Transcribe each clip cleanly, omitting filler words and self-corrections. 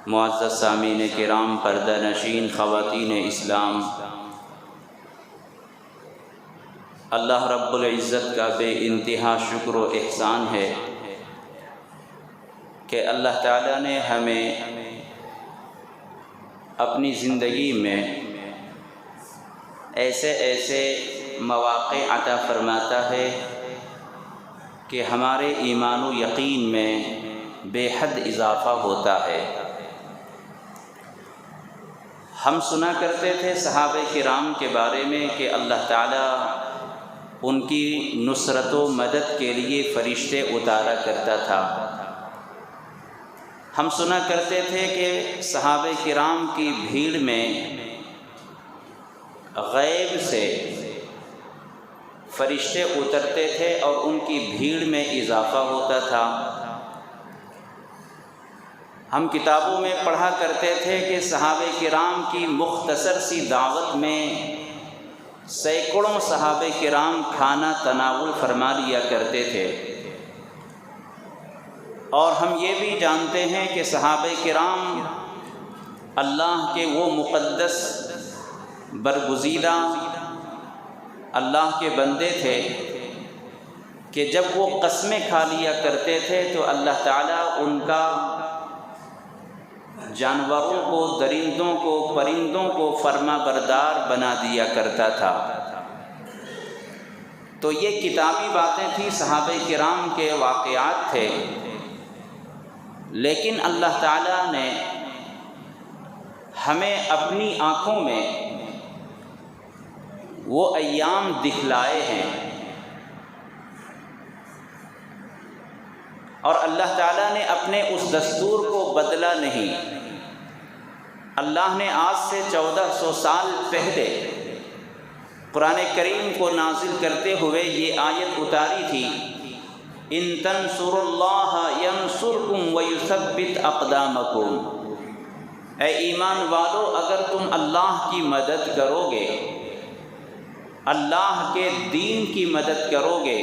معزز سامعین کرام، پردہ نشین خواتین اسلام، اللہ رب العزت کا بے انتہا شکر و احسان ہے کہ اللہ تعالیٰ نے ہمیں اپنی زندگی میں ایسے مواقع عطا فرماتا ہے کہ ہمارے ایمان و یقین میں بے حد اضافہ ہوتا ہے۔ ہم سنا کرتے تھے صحابہ کرام کے بارے میں کہ اللہ تعالیٰ ان کی نصرت و مدد کے لیے فرشتے اتارا کرتا تھا۔ ہم سنا کرتے تھے کہ صحابہ کرام کی بھیڑ میں غیب سے فرشتے اترتے تھے اور ان کی بھیڑ میں اضافہ ہوتا تھا۔ ہم کتابوں میں پڑھا کرتے تھے کہ صحابہ کرام کی مختصر سی دعوت میں سینکڑوں صحابہ کرام کھانا تناول فرما لیا کرتے تھے، اور ہم یہ بھی جانتے ہیں کہ صحابہ کرام اللہ کے وہ مقدس برگزیدہ اللہ کے بندے تھے کہ جب وہ قسمیں کھا لیا کرتے تھے تو اللہ تعالیٰ ان کا جانوروں کو، درندوں کو، پرندوں کو فرما بردار بنا دیا کرتا تھا۔ تو یہ کتابی باتیں تھیں، صحابہ کرام کے واقعات تھے، لیکن اللہ تعالیٰ نے ہمیں اپنی آنکھوں میں وہ ایام دکھلائے ہیں، اور اللہ تعالیٰ نے اپنے اس دستور کو بدلا نہیں۔ اللہ نے آج سے 1400 سال پہلے قرآن کریم کو نازل کرتے ہوئے یہ آیت اتاری تھی، ان تنصروا اللہ ینصرکم ویثبت اقدامکم۔ اے ایمان والو، اگر تم اللہ کی مدد کرو گے، اللہ کے دین کی مدد کرو گے،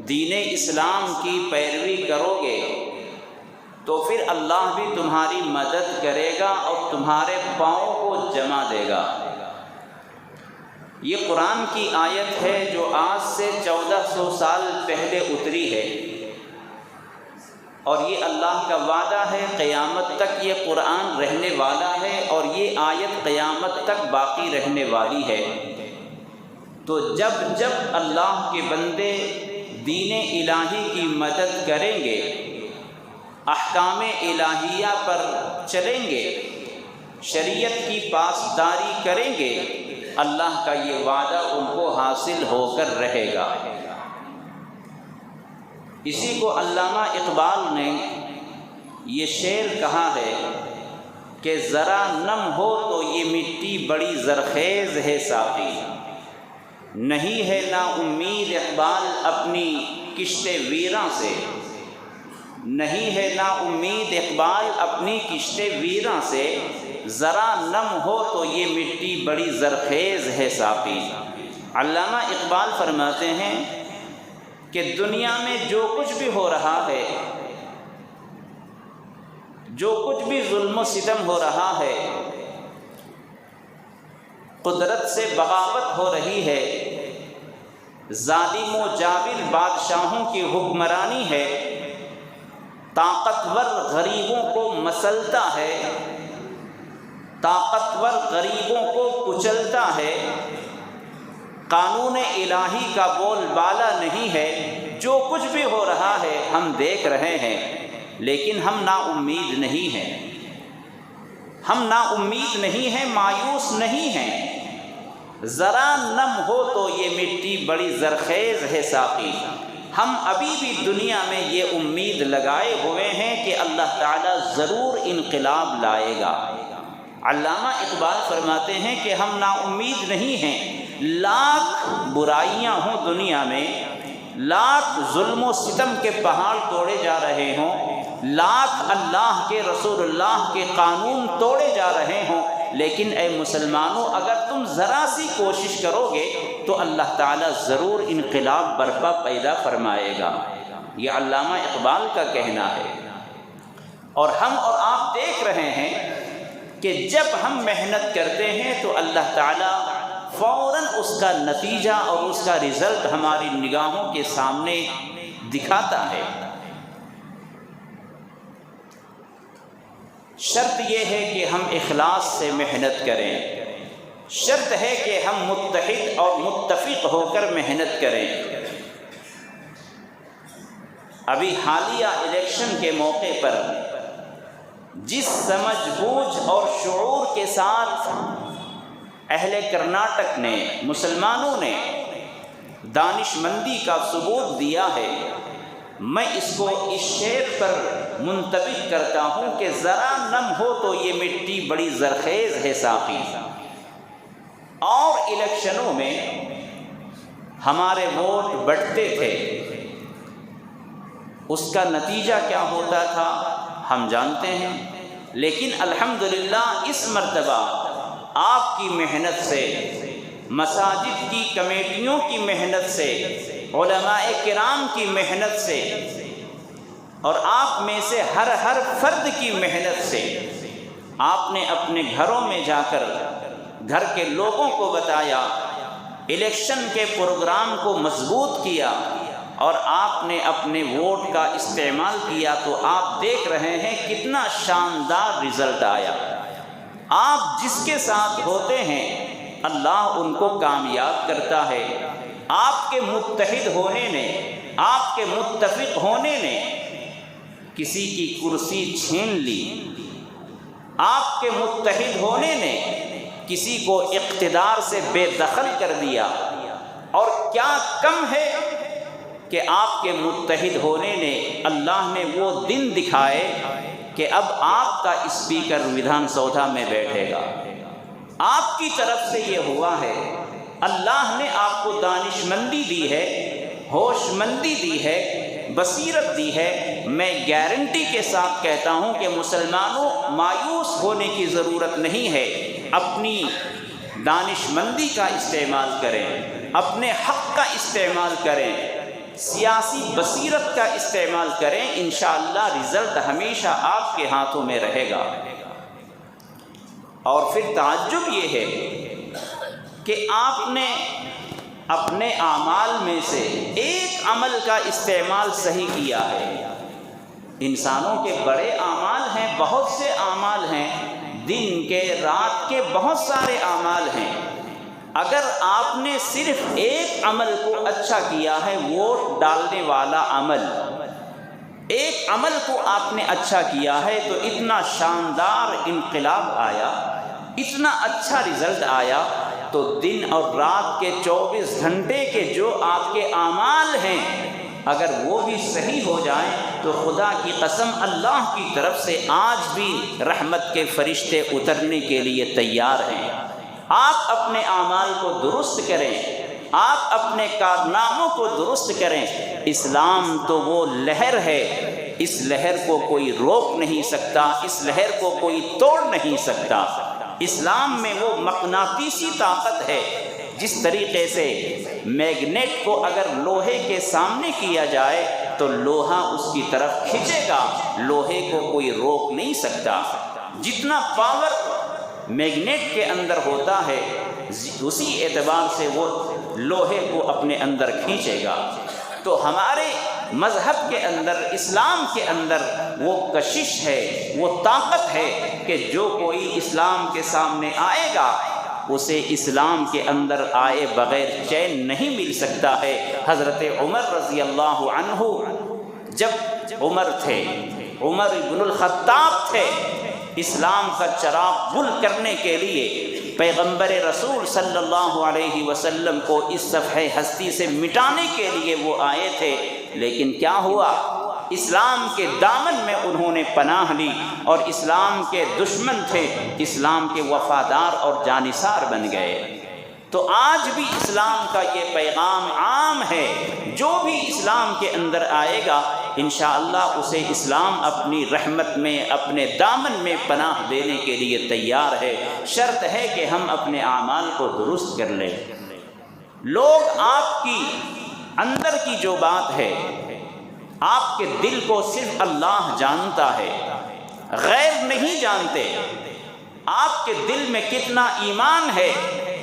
دین اسلام کی پیروی کرو گے، تو پھر اللہ بھی تمہاری مدد کرے گا اور تمہارے پاؤں کو جما دے گا۔ یہ قرآن کی آیت ہے جو آج سے 1400 سال پہلے اتری ہے، اور یہ اللہ کا وعدہ ہے، قیامت تک یہ قرآن رہنے والا ہے اور یہ آیت قیامت تک باقی رہنے والی ہے۔ تو جب اللہ کے بندے دین الہی کی مدد کریں گے، احکام الہیہ پر چلیں گے، شریعت کی پاسداری کریں گے، اللہ کا یہ وعدہ ان کو حاصل ہو کر رہے گا۔ اسی کو علامہ اقبال نے یہ شعر کہا ہے کہ ذرا نم ہو تو یہ مٹی بڑی زرخیز ہے ساقی، نہیں ہے نا امید اقبال اپنی کشت ویراں سے، نہیں ہے نا امید اقبال اپنی کشت ویراں سے، ذرا نم ہو تو یہ مٹی بڑی زرخیز ہے ساقی۔ علامہ اقبال فرماتے ہیں کہ دنیا میں جو کچھ بھی ہو رہا ہے، جو کچھ بھی ظلم و ستم ہو رہا ہے، قدرت سے بغاوت ہو رہی ہے، ظالم و جابر بادشاہوں کی حکمرانی ہے، طاقتور غریبوں کو مسلتا ہے، طاقتور غریبوں کو کچلتا ہے، قانون الہی کا بول بالا نہیں ہے، جو کچھ بھی ہو رہا ہے ہم دیکھ رہے ہیں، لیکن ہم نا امید نہیں ہیں، ہم نا امید نہیں ہیں، مایوس نہیں ہیں۔ ذرا نم ہو تو یہ مٹی بڑی زرخیز ہے ساقی، ہم ابھی بھی دنیا میں یہ امید لگائے ہوئے ہیں کہ اللہ تعالیٰ ضرور انقلاب لائے گا۔ علامہ اقبال فرماتے ہیں کہ ہم نا امید نہیں ہیں، لاکھ برائیاں ہوں دنیا میں، لاکھ ظلم و ستم کے پہاڑ توڑے جا رہے ہوں، لاکھ اللہ کے رسول اللہ کے قانون توڑے جا رہے ہوں، لیکن اے مسلمانوں، اگر تم ذرا سی کوشش کرو گے تو اللہ تعالیٰ ضرور انقلاب برپا پیدا فرمائے گا۔ یہ علامہ اقبال کا کہنا ہے۔ اور ہم اور آپ دیکھ رہے ہیں کہ جب ہم محنت کرتے ہیں تو اللہ تعالیٰ فوراً اس کا نتیجہ اور اس کا رزلٹ ہماری نگاہوں کے سامنے دکھاتا ہے۔ شرط یہ ہے کہ ہم اخلاص سے محنت کریں، شرط ہے کہ ہم متحد اور متفق ہو کر محنت کریں۔ ابھی حالیہ الیکشن کے موقع پر جس سمجھ بوجھ اور شعور کے ساتھ اہل کرناٹک نے، مسلمانوں نے دانش مندی کا ثبوت دیا ہے، میں اس کو اس شعر پر منطبق کرتا ہوں کہ ذرا نم ہو تو یہ مٹی بڑی زرخیز ہے ساقی۔ اور الیکشنوں میں ہمارے ووٹ بٹتے تھے، اس کا نتیجہ کیا ہوتا تھا ہم جانتے ہیں، لیکن الحمدللہ اس مرتبہ آپ کی محنت سے، مساجد کی کمیٹیوں کی محنت سے، علماء کرام کی محنت سے، اور آپ میں سے ہر فرد کی محنت سے آپ نے اپنے گھروں میں جا کر گھر کے لوگوں کو بتایا، الیکشن کے پروگرام کو مضبوط کیا اور آپ نے اپنے ووٹ کا استعمال کیا، تو آپ دیکھ رہے ہیں کتنا شاندار رزلٹ آیا۔ آپ جس کے ساتھ ہوتے ہیں اللہ ان کو کامیاب کرتا ہے۔ آپ کے متحد ہونے نے، آپ کے متفق ہونے نے کسی کی کرسی چھین لی، آپ کے متحد ہونے نے کسی کو اقتدار سے بے دخل کر دیا، اور کیا کم ہے کہ آپ کے متحد ہونے نے اللہ نے وہ دن دکھائے کہ اب آپ کا اسپیکر ودھان سودا میں بیٹھے گا۔ آپ کی طرف سے یہ ہوا ہے، اللہ نے آپ کو دانش مندی دی ہے، ہوش مندی دی ہے، بصیرت دی ہے۔ میں گارنٹی کے ساتھ کہتا ہوں کہ مسلمانوں مایوس ہونے کی ضرورت نہیں ہے، اپنی دانش مندی کا استعمال کریں، اپنے حق کا استعمال کریں، سیاسی بصیرت کا استعمال کریں، انشاءاللہ رزلٹ ہمیشہ آپ کے ہاتھوں میں رہے گا۔ اور پھر تعجب یہ ہے کہ آپ نے اپنے اعمال میں سے ایک عمل کا استعمال صحیح کیا ہے۔ انسانوں کے بڑے اعمال ہیں، بہت سے اعمال ہیں، دن کے، رات کے بہت سارے اعمال ہیں۔ اگر آپ نے صرف ایک عمل کو اچھا کیا ہے، ووٹ ڈالنے والا عمل، ایک عمل کو آپ نے اچھا کیا ہے، تو اتنا شاندار انقلاب آیا، اتنا اچھا رزلٹ آیا، تو دن اور رات کے 24 گھنٹے کے جو آپ کے اعمال ہیں اگر وہ بھی صحیح ہو جائیں تو خدا کی قسم اللہ کی طرف سے آج بھی رحمت کے فرشتے اترنے کے لیے تیار ہیں۔ آپ اپنے اعمال کو درست کریں، آپ اپنے کارناموں کو درست کریں۔ اسلام تو وہ لہر ہے، اس لہر کو کوئی روک نہیں سکتا، اس لہر کو کوئی توڑ نہیں سکتا۔ اسلام میں وہ مقناطیسی طاقت ہے، جس طریقے سے میگنیٹ کو اگر لوہے کے سامنے کیا جائے تو لوہا اس کی طرف کھینچے گا، لوہے کو کوئی روک نہیں سکتا۔ جتنا پاور میگنیٹ کے اندر ہوتا ہے اسی اعتبار سے وہ لوہے کو اپنے اندر کھینچے گا۔ تو ہمارے مذہب کے اندر، اسلام کے اندر وہ کشش ہے، وہ طاقت ہے کہ جو کوئی اسلام کے سامنے آئے گا اسے اسلام کے اندر آئے بغیر چین نہیں مل سکتا ہے۔ حضرت عمر رضی اللہ عنہ جب عمر تھے، عمر بن الخطاب تھے، اسلام کا چراغ گل کرنے کے لیے پیغمبر رسول صلی اللہ علیہ وسلم کو اس صفحہ ہستی سے مٹانے کے لیے وہ آئے تھے، لیکن کیا ہوا؟ اسلام کے دامن میں انہوں نے پناہ لی اور اسلام کے دشمن تھے، اسلام کے وفادار اور جانثار بن گئے۔ تو آج بھی اسلام کا یہ پیغام عام ہے، جو بھی اسلام کے اندر آئے گا انشاءاللہ اسے اسلام اپنی رحمت میں، اپنے دامن میں پناہ دینے کے لیے تیار ہے۔ شرط ہے کہ ہم اپنے اعمال کو درست کر لیں۔ لوگ آپ کی اندر کی جو بات ہے، آپ کے دل کو صرف اللہ جانتا ہے۔ غیب نہیں جانتے، آپ کے دل میں کتنا ایمان ہے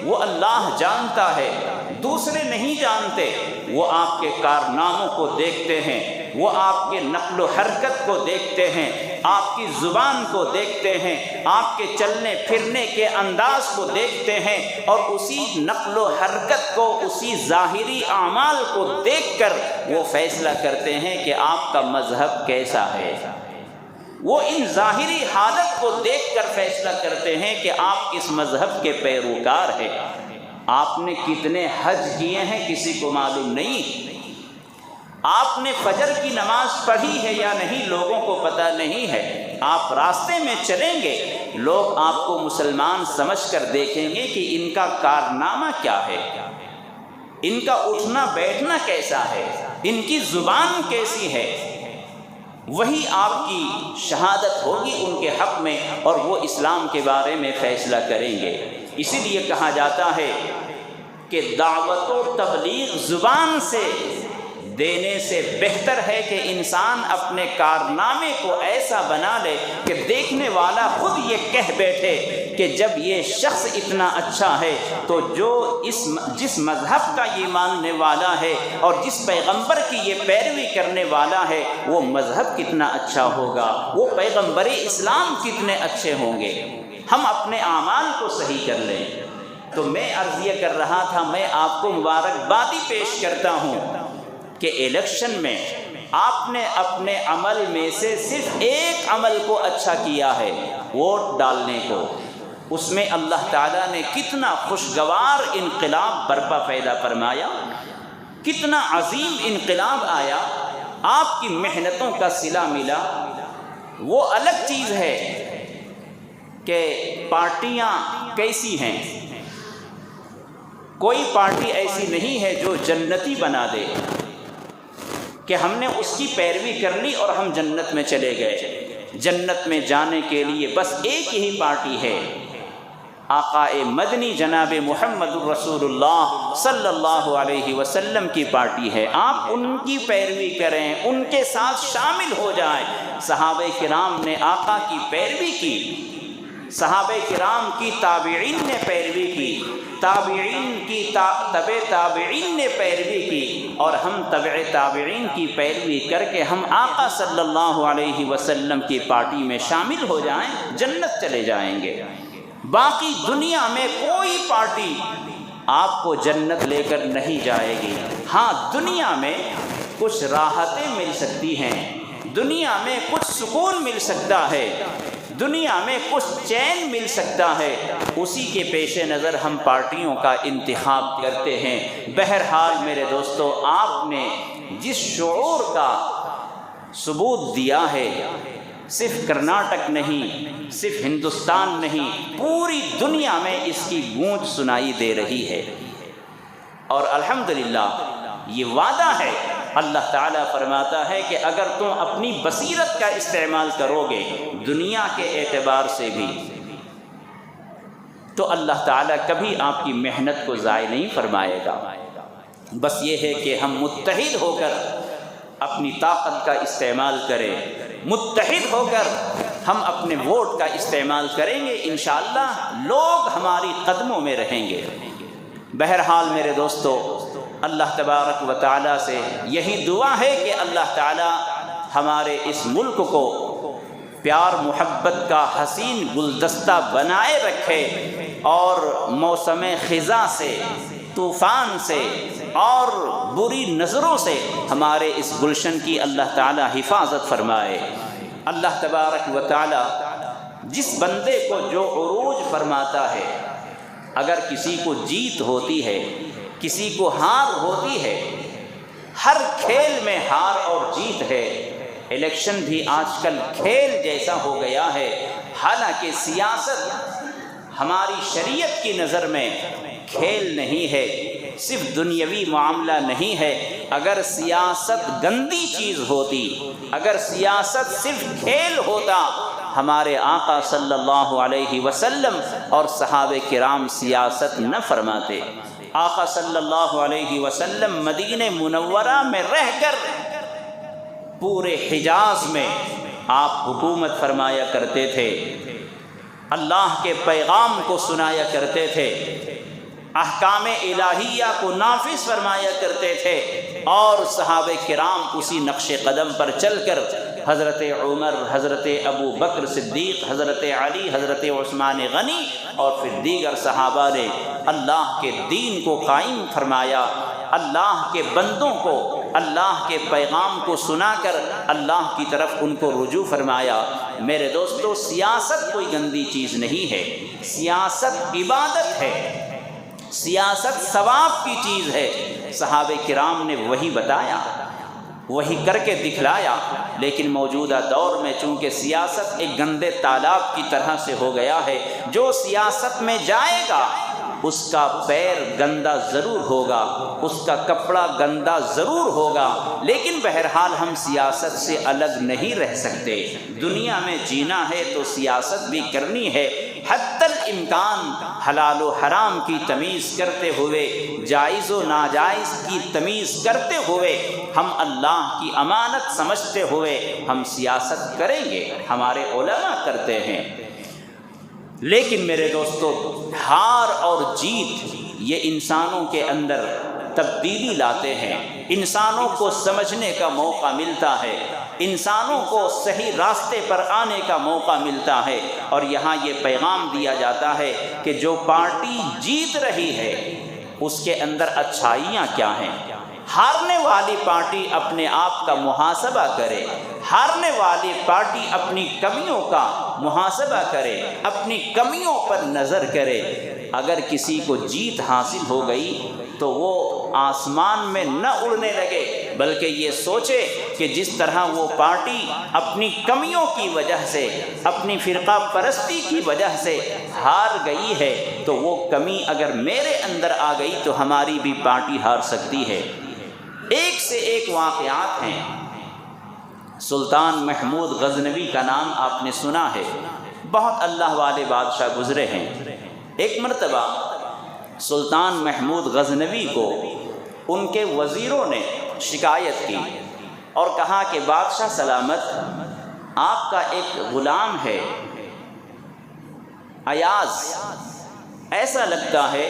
وہ اللہ جانتا ہے، دوسرے نہیں جانتے۔ وہ آپ کے کارناموں کو دیکھتے ہیں، وہ آپ کے نقل و حرکت کو دیکھتے ہیں، آپ کی زبان کو دیکھتے ہیں، آپ کے چلنے پھرنے کے انداز کو دیکھتے ہیں، اور اسی نقل و حرکت کو، اسی ظاہری اعمال کو دیکھ کر وہ فیصلہ کرتے ہیں کہ آپ کا مذہب کیسا ہے۔ وہ ان ظاہری حالت کو دیکھ کر فیصلہ کرتے ہیں کہ آپ کس مذہب کے پیروکار ہیں۔ آپ نے کتنے حج کیے ہیں کسی کو معلوم نہیں، آپ نے فجر کی نماز پڑھی ہے یا نہیں لوگوں کو پتہ نہیں ہے۔ آپ راستے میں چلیں گے، لوگ آپ کو مسلمان سمجھ کر دیکھیں گے کہ ان کا کارنامہ کیا ہے، ان کا اٹھنا بیٹھنا کیسا ہے، ان کی زبان کیسی ہے۔ وہی آپ کی شہادت ہوگی ان کے حق میں، اور وہ اسلام کے بارے میں فیصلہ کریں گے۔ اسی لیے کہا جاتا ہے کہ دعوت و تبلیغ زبان سے دینے سے بہتر ہے کہ انسان اپنے کارنامے کو ایسا بنا لے کہ دیکھنے والا خود یہ کہہ بیٹھے کہ جب یہ شخص اتنا اچھا ہے تو جس مذہب کا یہ ماننے والا ہے اور جس پیغمبر کی یہ پیروی کرنے والا ہے وہ مذہب کتنا اچھا ہوگا، وہ پیغمبر اسلام کتنے اچھے ہوں گے۔ ہم اپنے اعمال کو صحیح کر لیں۔ تو میں عرض یہ کر رہا تھا، میں آپ کو مبارکبادی پیش کرتا ہوں کہ الیکشن میں آپ نے اپنے عمل میں سے صرف ایک عمل کو اچھا کیا ہے، ووٹ ڈالنے کو۔ اس میں اللہ تعالیٰ نے کتنا خوشگوار انقلاب برپا پیدا فرمایا، کتنا عظیم انقلاب آیا، آپ کی محنتوں کا صلہ ملا۔ وہ الگ چیز ہے کہ پارٹیاں کیسی ہیں، کوئی پارٹی ایسی نہیں ہے جو جنتی بنا دے کہ ہم نے اس کی پیروی کر لی اور ہم جنت میں چلے گئے۔ جنت میں جانے کے لیے بس ایک ہی پارٹی ہے، آقا مدنی جناب محمد الرسول اللہ صلی اللہ علیہ وسلم کی پارٹی ہے۔ آپ ان کی پیروی کریں، ان کے ساتھ شامل ہو جائیں۔ صحابہ کرام نے آقا کی پیروی کی، صحابہ کرام کی تابعین نے پیروی کی، تابعین کی تبع تابعین نے پیروی کی، اور ہم تبع تابعین کی پیروی کر کے ہم آقا صلی اللہ علیہ وسلم کی پارٹی میں شامل ہو جائیں، جنت چلے جائیں گے۔ باقی دنیا میں کوئی پارٹی آپ کو جنت لے کر نہیں جائے گی۔ ہاں، دنیا میں کچھ راحتیں مل سکتی ہیں، دنیا میں کچھ سکون مل سکتا ہے، دنیا میں کچھ چین مل سکتا ہے، اسی کے پیش نظر ہم پارٹیوں کا انتخاب کرتے ہیں۔ بہرحال میرے دوستو، آپ نے جس شعور کا ثبوت دیا ہے، صرف کرناٹک نہیں، صرف ہندوستان نہیں، پوری دنیا میں اس کی گونج سنائی دے رہی ہے، اور الحمدللہ یہ وعدہ ہے۔ اللہ تعالیٰ فرماتا ہے کہ اگر تم اپنی بصیرت کا استعمال کرو گے دنیا کے اعتبار سے بھی، تو اللہ تعالیٰ کبھی آپ کی محنت کو ضائع نہیں فرمائے گا۔ بس یہ ہے کہ ہم متحد ہو کر اپنی طاقت کا استعمال کریں، متحد ہو کر ہم اپنے ووٹ کا استعمال کریں گے، انشاءاللہ لوگ ہماری قدموں میں رہیں گے۔ بہرحال میرے دوستو، اللہ تبارک و تعالیٰ سے یہی دعا ہے کہ اللہ تعالیٰ ہمارے اس ملک کو پیار محبت کا حسین گلدستہ بنائے رکھے، اور موسم خزاں سے، طوفان سے اور بری نظروں سے ہمارے اس گلشن کی اللہ تعالیٰ حفاظت فرمائے۔ اللہ تبارک و تعالیٰ جس بندے کو جو عروج فرماتا ہے، اگر کسی کو جیت ہوتی ہے، کسی کو ہار ہوتی ہے، ہر کھیل میں ہار اور جیت ہے۔ الیکشن بھی آج کل کھیل جیسا ہو گیا ہے، حالانکہ سیاست ہماری شریعت کی نظر میں کھیل نہیں ہے، صرف دنیاوی معاملہ نہیں ہے۔ اگر سیاست گندی چیز ہوتی، اگر سیاست صرف کھیل ہوتا، ہمارے آقا صلی اللہ علیہ وسلم اور صحابہ کرام سیاست نہ فرماتے۔ آقا صلی اللہ علیہ وسلم مدینہ منورہ میں رہ کر پورے حجاز میں آپ حکومت فرمایا کرتے تھے، اللہ کے پیغام کو سنایا کرتے تھے، احکام الہیہ کو نافذ فرمایا کرتے تھے، اور صحابہ کرام اسی نقش قدم پر چل کر حضرت عمر، حضرت ابو بکر صدیق، حضرت علی، حضرت عثمان غنی اور پھر دیگر صحابہ نے اللہ کے دین کو قائم فرمایا، اللہ کے بندوں کو اللہ کے پیغام کو سنا کر اللہ کی طرف ان کو رجوع فرمایا۔ میرے دوستو، سیاست کوئی گندی چیز نہیں ہے، سیاست عبادت ہے، سیاست ثواب کی چیز ہے۔ صحابہ کرام نے وہی بتایا، وہی کر کے دکھلایا، لیکن موجودہ دور میں چونکہ سیاست ایک گندے تالاب کی طرح سے ہو گیا ہے، جو سیاست میں جائے گا اس کا پیر گندا ضرور ہوگا، اس کا کپڑا گندا ضرور ہوگا، لیکن بہرحال ہم سیاست سے الگ نہیں رہ سکتے۔ دنیا میں جینا ہے تو سیاست بھی کرنی ہے، حتی الامکان حلال و حرام کی تمیز کرتے ہوئے، جائز و ناجائز کی تمیز کرتے ہوئے، ہم اللہ کی امانت سمجھتے ہوئے ہم سیاست کریں گے، ہمارے علماء کرتے ہیں۔ لیکن میرے دوستو، ہار اور جیت یہ انسانوں کے اندر تبدیلی لاتے ہیں، انسانوں کو سمجھنے کا موقع ملتا ہے، انسانوں کو صحیح راستے پر آنے کا موقع ملتا ہے، اور یہاں یہ پیغام دیا جاتا ہے کہ جو پارٹی جیت رہی ہے اس کے اندر اچھائیاں کیا ہیں۔ ہارنے والی پارٹی اپنے آپ کا محاسبہ کرے، ہارنے والی پارٹی اپنی کمیوں کا محاسبہ کرے، اپنی کمیوں پر نظر کرے۔ اگر کسی کو جیت حاصل ہو گئی تو وہ آسمان میں نہ اڑنے لگے، بلکہ یہ سوچے کہ جس طرح وہ پارٹی اپنی کمیوں کی وجہ سے، اپنی فرقہ پرستی کی وجہ سے ہار گئی ہے، تو وہ کمی اگر میرے اندر آ گئی تو ہماری بھی پارٹی ہار سکتی ہے۔ ایک سے ایک واقعات ہیں۔ سلطان محمود غزنوی کا نام آپ نے سنا ہے، بہت اللہ والے بادشاہ گزرے ہیں۔ ایک مرتبہ سلطان محمود غزنوی کو ان کے وزیروں نے شکایت کی اور کہا کہ بادشاہ سلامت، آپ کا ایک غلام ہے ایاز، ایسا لگتا ہے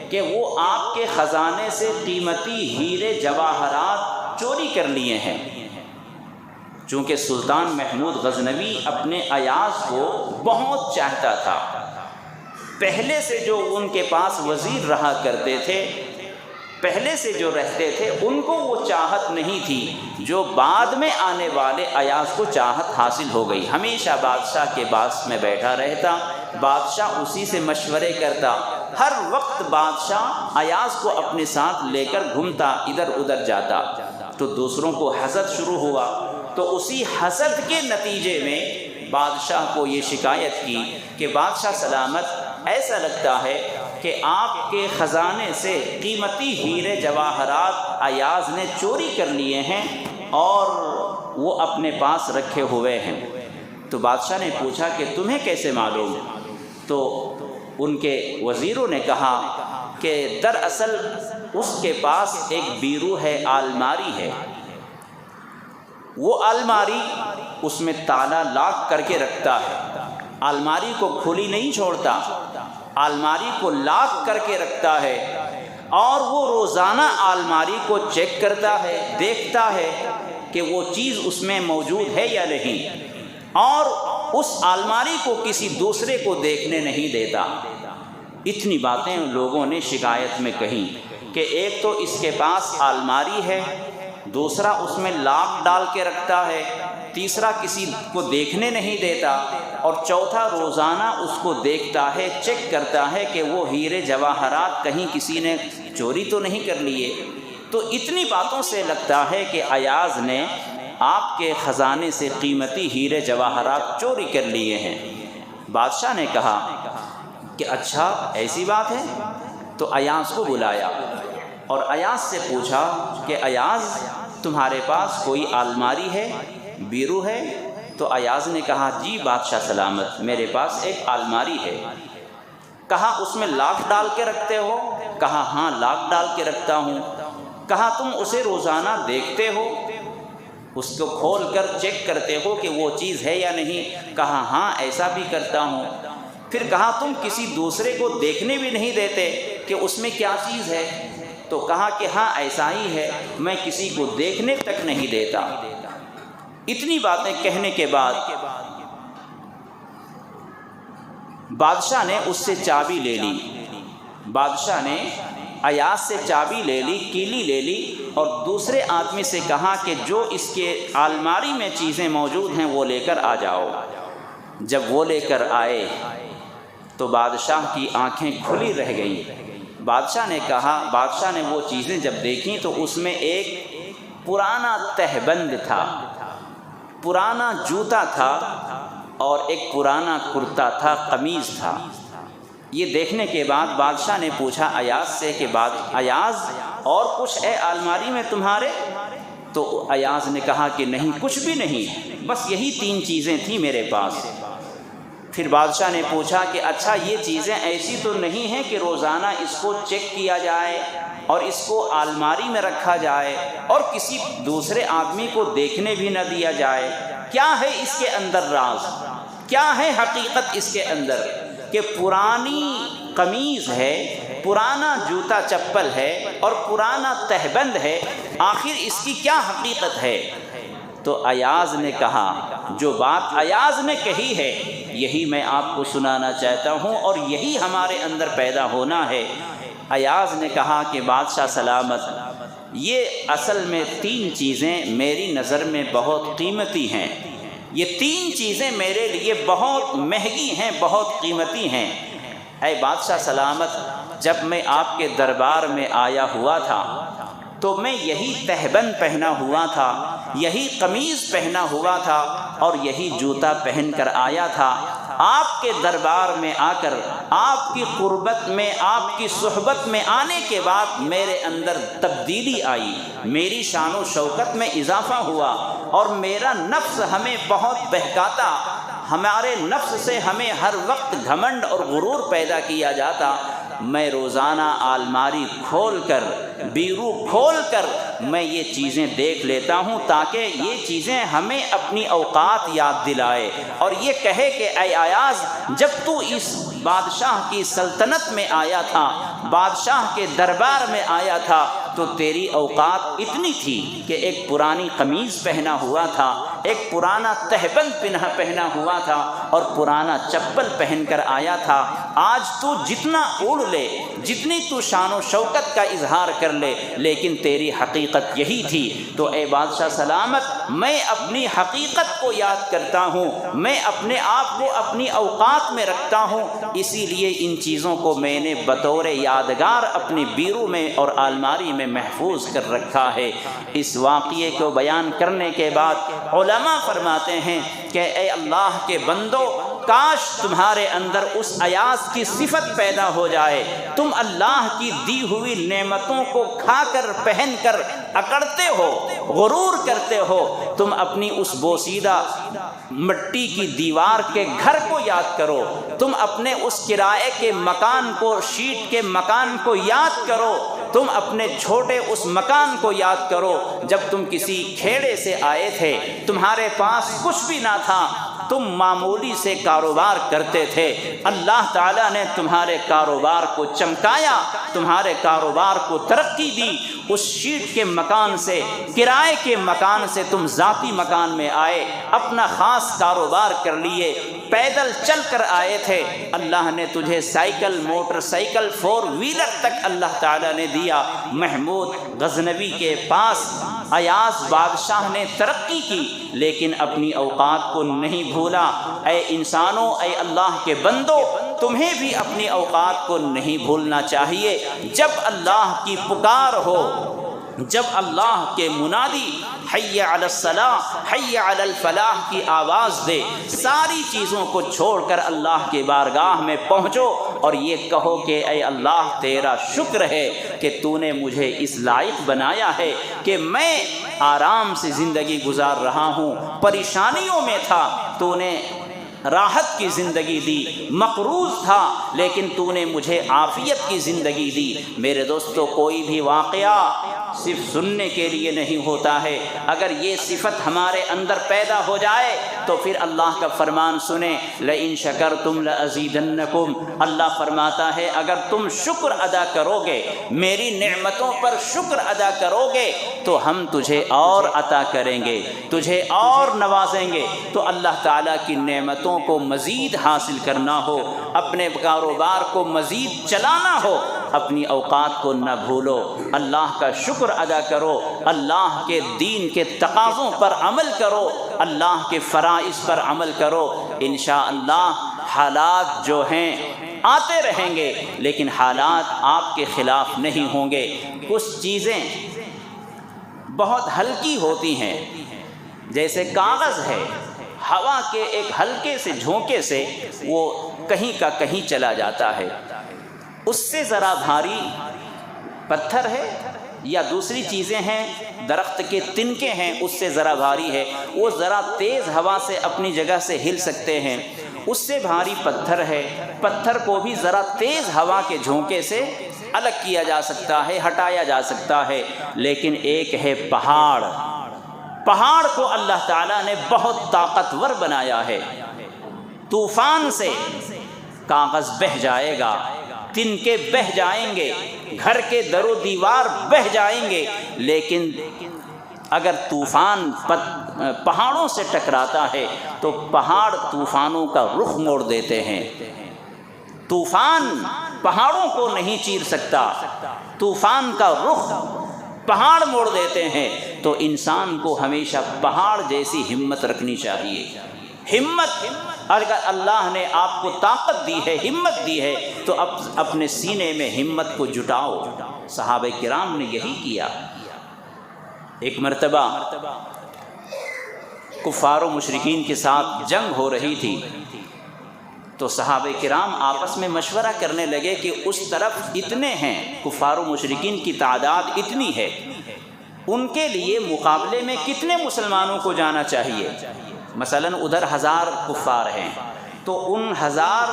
کہ وہ آپ کے خزانے سے قیمتی ہیرے جواہرات چوری کر لیے ہیں۔ چونکہ سلطان محمود غزنوی اپنے ایاز کو بہت چاہتا تھا، پہلے سے جو ان کے پاس وزیر رہا کرتے تھے، پہلے سے جو رہتے تھے، ان کو وہ چاہت نہیں تھی جو بعد میں آنے والے ایاز کو چاہت حاصل ہو گئی۔ ہمیشہ بادشاہ کے پاس میں بیٹھا رہتا، بادشاہ اسی سے مشورے کرتا، ہر وقت بادشاہ ایاز کو اپنے ساتھ لے کر گھومتا، ادھر ادھر جاتا، تو دوسروں کو حسد شروع ہوا۔ تو اسی حسد کے نتیجے میں بادشاہ کو یہ شکایت کی کہ بادشاہ سلامت، ایسا لگتا ہے کہ آپ کے خزانے سے قیمتی ہیرے جواہرات ایاز نے چوری کر لیے ہیں اور وہ اپنے پاس رکھے ہوئے ہیں۔ تو بادشاہ نے پوچھا کہ تمہیں کیسے معلوم؟ تو ان کے وزیروں نے کہا کہ دراصل اس کے پاس ایک بیرو ہے، الماری ہے، وہ الماری اس میں تالا لاک کر کے رکھتا ہے، الماری کو کھلی نہیں چھوڑتا، الماری کو لاک کر کے رکھتا ہے، اور وہ روزانہ الماری کو چیک کرتا ہے، دیکھتا ہے کہ وہ چیز اس میں موجود ہے یا نہیں، اور اس الماری کو کسی دوسرے کو دیکھنے نہیں دیتا۔ اتنی باتیں لوگوں نے شکایت میں کہیں کہ ایک تو اس کے پاس الماری ہے، دوسرا اس میں لاک ڈال کے رکھتا ہے، تیسرا کسی کو دیکھنے نہیں دیتا، اور چوتھا روزانہ اس کو دیکھتا ہے، چیک کرتا ہے کہ وہ ہیرے جواہرات کہیں کسی نے چوری تو نہیں کر لیے۔ تو اتنی باتوں سے لگتا ہے کہ ایاز نے آپ کے خزانے سے قیمتی ہیرے جواہرات چوری کر لیے ہیں۔ بادشاہ نے کہا کہ اچھا ایسی بات ہے؟ تو ایاز کو بلایا اور ایاز سے پوچھا کہ ایاز، تمہارے پاس کوئی الماری ہے، بیرو ہے؟ تو ایاز نے کہا جی بادشاہ سلامت، میرے پاس ایک الماری ہے۔ کہا اس میں لاک ڈال کے رکھتے ہو؟ کہا ہاں لاک ڈال کے رکھتا ہوں۔ کہا تم اسے روزانہ دیکھتے ہو؟ اس کو کھول کر چیک کرتے ہو کہ وہ چیز ہے یا نہیں؟ کہا ہاں ایسا بھی کرتا ہوں۔ پھر کہا تم کسی دوسرے کو دیکھنے بھی نہیں دیتے کہ اس میں کیا چیز ہے؟ تو کہا کہ ہاں ایسا ہی ہے، میں کسی کو دیکھنے تک نہیں دیتا۔ اتنی باتیں کہنے کے بعد بادشاہ نے اس سے چابی لے لی، بادشاہ نے ایاز سے چابی لے لی، کیلی لے لی، اور دوسرے آدمی سے کہا کہ جو اس کے الماری میں چیزیں موجود ہیں وہ لے کر آ جاؤ۔ جب وہ لے کر آئے تو بادشاہ کی آنکھیں کھلی رہ گئیں۔ بادشاہ نے کہا، بادشاہ نے وہ چیزیں جب دیکھیں تو اس میں ایک پرانا تہبند تھا، پرانا جوتا تھا، اور ایک پرانا کرتا تھا، قمیض تھا۔ یہ دیکھنے کے بعد بادشاہ نے پوچھا ایاز سے کہ ایاز اور کچھ ہے الماری میں تمہارے؟ تو ایاز نے کہا کہ نہیں، کچھ بھی نہیں، بس یہی 3 چیزیں تھیں میرے پاس۔ پھر بادشاہ نے پوچھا کہ اچھا یہ چیزیں ایسی تو نہیں ہیں کہ روزانہ اس کو چیک کیا جائے اور اس کو الماری میں رکھا جائے اور کسی دوسرے آدمی کو دیکھنے بھی نہ دیا جائے؟ کیا ہے اس کے اندر راز؟ کیا ہے حقیقت اس کے اندر کہ پرانی قمیض ہے، پرانا جوتا چپل ہے اور پرانا تہبند ہے؟ آخر اس کی کیا حقیقت ہے؟ تو ایاز نے کہا، جو بات ایاز نے کہی ہے یہی میں آپ کو سنانا چاہتا ہوں اور یہی ہمارے اندر پیدا ہونا ہے۔ ایاز نے کہا کہ بادشاہ سلامت، یہ اصل میں 3 چیزیں میری نظر میں بہت قیمتی ہیں، یہ 3 چیزیں میرے لیے بہت مہنگی ہیں، بہت قیمتی ہیں۔ اے بادشاہ سلامت، جب میں آپ کے دربار میں آیا ہوا تھا تو میں یہی تہبند پہنا ہوا تھا، یہی قمیض پہنا ہوا تھا اور یہی جوتا پہن کر آیا تھا۔ آپ کے دربار میں آ کر، آپ کی قربت میں، آپ کی صحبت میں آنے کے بعد میرے اندر تبدیلی آئی، میری شان و شوکت میں اضافہ ہوا اور میرا نفس ہمیں بہت بہکاتا، ہمارے نفس سے ہمیں ہر وقت گھمنڈ اور غرور پیدا کیا جاتا۔ میں روزانہ الماری کھول کر، بیرو کھول کر میں یہ چیزیں دیکھ لیتا ہوں تاکہ یہ چیزیں ہمیں اپنی اوقات یاد دلائے اور یہ کہے کہ اے ایاز، جب تو اس بادشاہ کی سلطنت میں آیا تھا، بادشاہ کے دربار میں آیا تھا، تو تیری اوقات اتنی تھی کہ ایک پرانی قمیض پہنا ہوا تھا، ایک پرانا تہبند پہنا ہوا تھا اور پرانا چپل پہن کر آیا تھا۔ آج تو جتنا اوڑھ لے، جتنی تو شان و شوکت کا اظہار کر لے، لیکن تیری حقیقت یہی تھی۔ تو اے بادشاہ سلامت، میں اپنی حقیقت کو یاد کرتا ہوں، میں اپنے آپ کو اپنی اوقات میں رکھتا ہوں، اسی لیے ان چیزوں کو میں نے بطور یادگار اپنی بیرو میں اور الماری میں محفوظ کر رکھا ہے۔ اس واقعے کو بیان کرنے کے بعد علماء فرماتے ہیں کہ اے اللہ کے بندو، کاش تمہارے اندر اس ایاز کی صفت پیدا ہو جائے، تم اللہ کی دی ہوئی نعمتوں کو کھا کر، پہن کر اکڑتے ہو، غرور کرتے ہو، تم اپنی اس بوسیدہ مٹی کی دیوار کے گھر کو یاد کرو، تم اپنے اس کرائے کے مکان کو، شیٹ کے مکان کو یاد کرو، تم اپنے چھوٹے اس مکان کو یاد کرو جب تم کسی کھیڑے سے آئے تھے، تمہارے پاس کچھ بھی نہ تھا، تم معمولی سے کاروبار کرتے تھے، اللہ تعالیٰ نے تمہارے کاروبار کو چمکایا، تمہارے کاروبار کو ترقی دی، اس شیٹ کے مکان سے، کرائے کے مکان سے تم ذاتی مکان میں آئے، اپنا خاص کاروبار کر لیے، پیدل چل کر آئے تھے، اللہ نے تجھے سائیکل، موٹر سائیکل، 4 ویلر تک اللہ تعالیٰ نے دیا۔ محمود غزنوی کے پاس ایاز بادشاہ نے ترقی کی لیکن اپنی اوقات کو نہیں بھولا۔ اے انسانوں، اے اللہ کے بندو، تمہیں بھی اپنی اوقات کو نہیں بھولنا چاہیے۔ جب اللہ کی پکار ہو، جب اللہ کے منادی حی علی الصلاح، حی علی الفلاح کی آواز دے، ساری چیزوں کو چھوڑ کر اللہ کی بارگاہ میں پہنچو اور یہ کہو کہ اے اللہ، تیرا شکر ہے کہ تو نے مجھے اس لائق بنایا ہے کہ میں آرام سے زندگی گزار رہا ہوں، پریشانیوں میں تھا، تو نے راحت کی زندگی دی، مقروض تھا لیکن تو نے مجھے عافیت کی زندگی دی۔ میرے دوستو، کوئی بھی واقعہ صرف سننے کے لیے نہیں ہوتا ہے۔ اگر یہ صفت ہمارے اندر پیدا ہو جائے تو پھر اللہ کا فرمان سنیں، لئن شکرتم لازیدنکم۔ اللہ فرماتا ہے اگر تم شکر ادا کرو گے، میری نعمتوں پر شکر ادا کرو گے تو ہم تجھے اور عطا کریں گے، تجھے اور نوازیں گے۔ تو اللہ تعالیٰ کی نعمتوں کو مزید حاصل کرنا ہو، اپنے کاروبار کو مزید چلانا ہو، اپنی اوقات کو نہ بھولو، اللہ کا شکر ادا کرو، اللہ کے دین کے تقاضوں پر عمل کرو، اللہ کے فرائض پر عمل کرو۔ انشاءاللہ حالات جو ہیں آتے رہیں گے لیکن حالات آپ کے خلاف نہیں ہوں گے۔ کچھ چیزیں بہت ہلکی ہوتی ہیں، جیسے کاغذ ہے، ہوا کے ایک ہلکے سے جھونکے سے وہ کہیں کا کہیں چلا جاتا ہے۔ اس سے ذرا بھاری پتھر ہے یا دوسری چیزیں ہیں، درخت کے تنکے ہیں، اس سے ذرا بھاری ہے، وہ ذرا تیز ہوا سے اپنی جگہ سے ہل سکتے ہیں۔ اس سے بھاری پتھر ہے، پتھر کو بھی ذرا تیز ہوا کے جھونکے سے الگ کیا جا سکتا ہے، ہٹایا جا سکتا ہے۔ لیکن ایک ہے پہاڑ، پہاڑ کو اللہ تعالیٰ نے بہت طاقتور بنایا ہے۔ طوفان سے کاغذ بہہ جائے گا، تنکے بہہ جائیں گے، گھر کے در و دیوار بہہ جائیں گے، لیکن اگر طوفان پہاڑوں سے ٹکراتا ہے تو پہاڑ طوفانوں کا رخ موڑ دیتے ہیں۔ طوفان پہاڑوں کو نہیں چیر سکتا، طوفان کا رخ پہاڑ موڑ دیتے ہیں۔ تو انسان کو ہمیشہ پہاڑ جیسی ہمت رکھنی چاہیے۔ ہمت، اگر اللہ نے آپ کو طاقت دی ہے، ہمت دی ہے، تو اپنے سینے میں ہمت کو جٹاؤ۔ صحابہ کرام نے یہی کیا۔ ایک مرتبہ کفار و مشرکین کے ساتھ جنگ ہو رہی تھی، تو صحابہ کرام آپس میں مشورہ کرنے لگے کہ اس طرف اتنے ہیں، کفار و مشرکین کی تعداد اتنی ہے، ان کے لیے مقابلے میں کتنے مسلمانوں کو جانا چاہیے؟ مثلاً ادھر 1000 کفار ہیں، تو ان 1000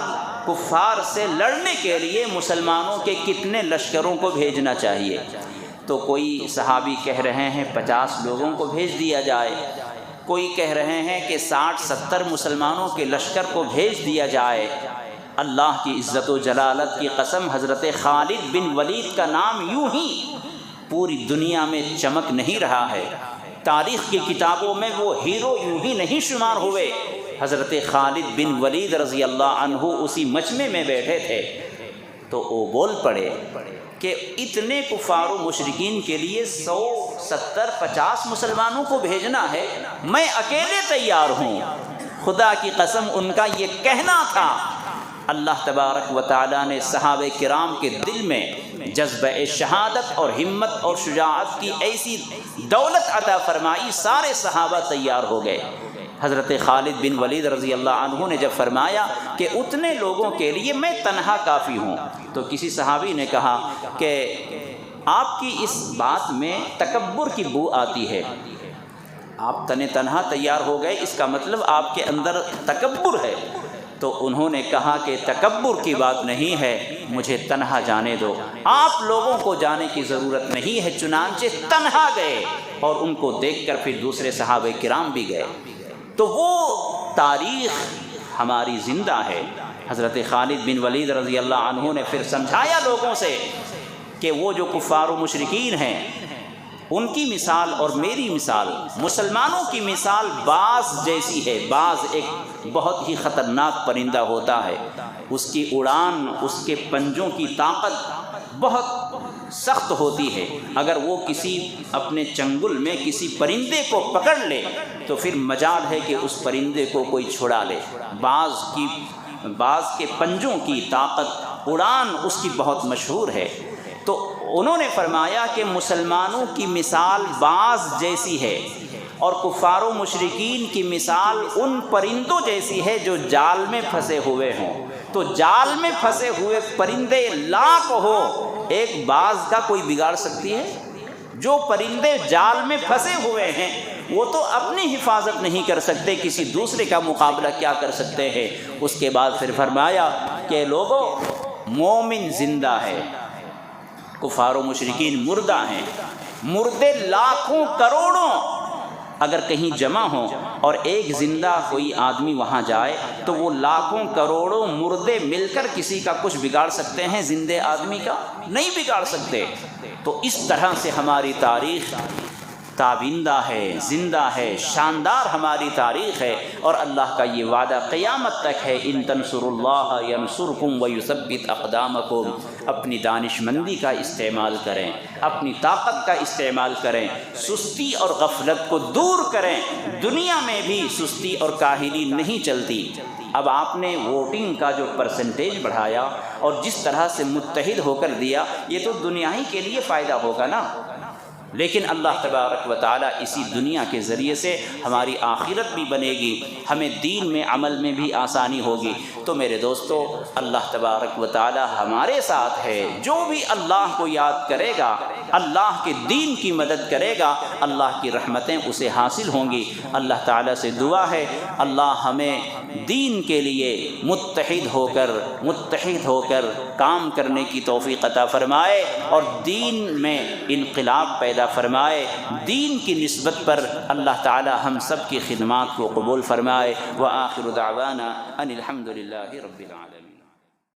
کفار سے لڑنے کے لیے مسلمانوں کے کتنے لشکروں کو بھیجنا چاہیے؟ تو کوئی صحابی کہہ رہے ہیں 50 لوگوں کو بھیج دیا جائے، کوئی کہہ رہے ہیں کہ 60-70 مسلمانوں کے لشکر کو بھیج دیا جائے۔ اللہ کی عزت و جلالت کی قسم، حضرت خالد بن ولید کا نام یوں ہی پوری دنیا میں چمک نہیں رہا ہے، تاریخ کی کتابوں میں وہ ہیرو یوں ہی نہیں شمار ہوئے۔ حضرت خالد بن ولید رضی اللہ عنہ اسی مجمع میں بیٹھے تھے تو وہ بول پڑے کہ اتنے کفار و مشرکین کے لیے 100 70 50 مسلمانوں کو بھیجنا ہے، میں اکیلے تیار ہوں۔ خدا کی قسم ان کا یہ کہنا تھا۔ اللہ تبارک و تعالیٰ نے صحابہ کرام کے دل میں جذبہ شہادت اور ہمت اور شجاعت کی ایسی دولت عطا فرمائی، سارے صحابہ تیار ہو گئے۔ حضرت خالد بن ولید رضی اللہ عنہ نے جب فرمایا کہ اتنے لوگوں کے لیے میں تنہا کافی ہوں، تو کسی صحابی نے کہا کہ آپ کی اس بات میں تکبر کی بو آتی ہے، آپ تنہا تیار ہو گئے، اس کا مطلب آپ کے اندر تکبر ہے۔ تو انہوں نے کہا کہ تکبر کی بات نہیں ہے، مجھے تنہا جانے دو، آپ لوگوں کو جانے کی ضرورت نہیں ہے۔ چنانچہ تنہا گئے اور ان کو دیکھ کر پھر دوسرے صحابہ کرام بھی گئے۔ تو وہ تاریخ ہماری زندہ ہے۔ حضرت خالد بن ولید رضی اللہ عنہ نے پھر سمجھایا لوگوں سے کہ وہ جو کفار و مشرکین ہیں، ان کی مثال اور میری مثال، مسلمانوں کی مثال باز جیسی ہے۔ باز ایک بہت ہی خطرناک پرندہ ہوتا ہے، اس کی اڑان، اس کے پنجوں کی طاقت بہت سخت ہوتی ہے۔ اگر وہ کسی اپنے چنگل میں کسی پرندے کو پکڑ لے تو پھر مجال ہے کہ اس پرندے کو کوئی چھڑا لے۔ باز کے پنجوں کی طاقت، اڑان اس کی بہت مشہور ہے۔ تو انہوں نے فرمایا کہ مسلمانوں کی مثال باز جیسی ہے اور کفار و مشرکین کی مثال ان پرندوں جیسی ہے جو جال میں پھنسے ہوئے ہوں۔ تو جال میں پھنسے ہوئے پرندے لاکھ ہو، ایک باز کا کوئی بگاڑ سکتی ہے؟ جو پرندے جال میں پھنسے ہوئے ہیں وہ تو اپنی حفاظت نہیں کر سکتے، کسی دوسرے کا مقابلہ کیا کر سکتے ہیں؟ اس کے بعد پھر فرمایا کہ لوگوں، مومن زندہ ہے، کفار و مشرکین مردہ ہیں۔ مردے لاکھوں کروڑوں اگر کہیں جمع ہوں اور ایک زندہ کوئی آدمی وہاں جائے تو وہ لاکھوں کروڑوں مردے مل کر کسی کا کچھ بگاڑ سکتے ہیں؟ زندے آدمی کا نہیں بگاڑ سکتے۔ تو اس طرح سے ہماری تاریخ تابندہ ہے، زندہ ہے، شاندار ہماری تاریخ ہے، اور اللہ کا یہ وعدہ قیامت تک ہے، ان تنصروا اللہ ینصرکم ویثبت اقدامکم۔ اپنی دانش مندی کا استعمال کریں، اپنی طاقت کا استعمال کریں، سستی اور غفلت کو دور کریں۔ دنیا میں بھی سستی اور کاہلی نہیں چلتی۔ اب آپ نے ووٹنگ کا جو پرسنٹیج بڑھایا اور جس طرح سے متحد ہو کر دیا، یہ تو دنیا ہی کے لیے فائدہ ہوگا نا، لیکن اللہ تبارک و تعالیٰ اسی دنیا کے ذریعے سے ہماری آخرت بھی بنے گی، ہمیں دین میں عمل میں بھی آسانی ہوگی۔ تو میرے دوستو، اللہ تبارک و تعالیٰ ہمارے ساتھ ہے۔ جو بھی اللہ کو یاد کرے گا، اللہ کے دین کی مدد کرے گا، اللہ کی رحمتیں اسے حاصل ہوں گی۔ اللہ تعالیٰ سے دعا ہے اللہ ہمیں دین کے لیے متحد ہو کر کام کرنے کی توفیق عطا فرمائے، اور دین میں انقلاب پیدا فرمائے، دین کی نسبت پر اللہ تعالی ہم سب کی خدمات کو قبول فرمائے۔ وآخر دعوانا ان الحمد للہ رب العالمین۔